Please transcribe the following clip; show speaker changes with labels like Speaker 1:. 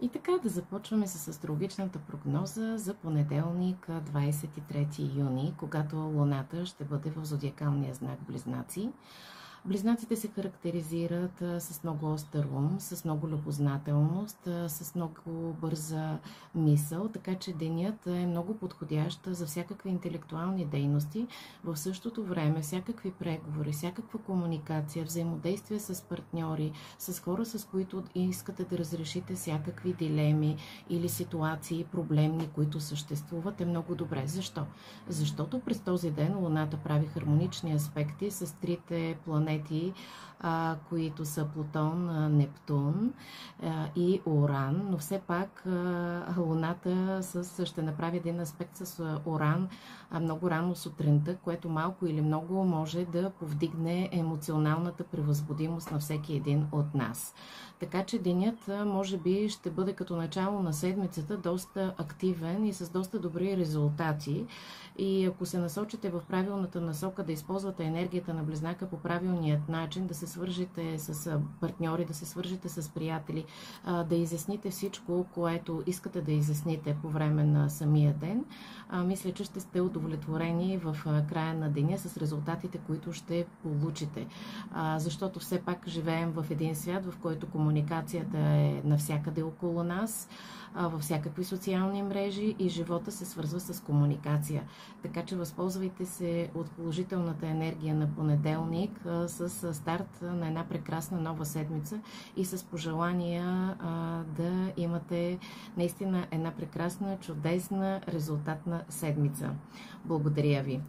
Speaker 1: И така да започваме с астрологичната прогноза за понеделник, 23 юни, когато Луната ще бъде в зодиакалния знак Близнаци. Близнаците се характеризират с много остър ум, с много любознателност, с много бърза мисъл, така че денят е много подходящ за всякакви интелектуални дейности. В същото време всякакви преговори, всякаква комуникация, взаимодействие с партньори, с хора, с които искате да разрешите всякакви дилеми или ситуации, проблемни, които съществуват, е много добре. Защо? Защото през този ден Луната прави хармонични аспекти с трите планети, които са Плутон, Нептун и Уран, но все пак Луната ще направи един аспект с Уран много рано сутринта, което малко или много може да повдигне емоционалната превъзбудимост на всеки един от нас. Така че денят може би ще бъде като начало на седмицата доста активен и с доста добри резултати. И ако се насочите в правилната насока, да използвате енергията на Близнака по правилният начин, да се свържете с партньори, да се свържете с приятели, да изясните всичко, което искате да изясните по време на самия ден, мисля, че ще сте удовлетворени в края на деня с резултатите, които ще получите. Защото все пак живеем в един свят, в който комуникацията е навсякъде около нас, във всякакви социални мрежи и живота се свързва с комуникация. Така че възползвайте се от положителната енергия на понеделник с старт на една прекрасна нова седмица и с пожелания да имате наистина една прекрасна, чудесна, резултатна седмица. Благодаря ви!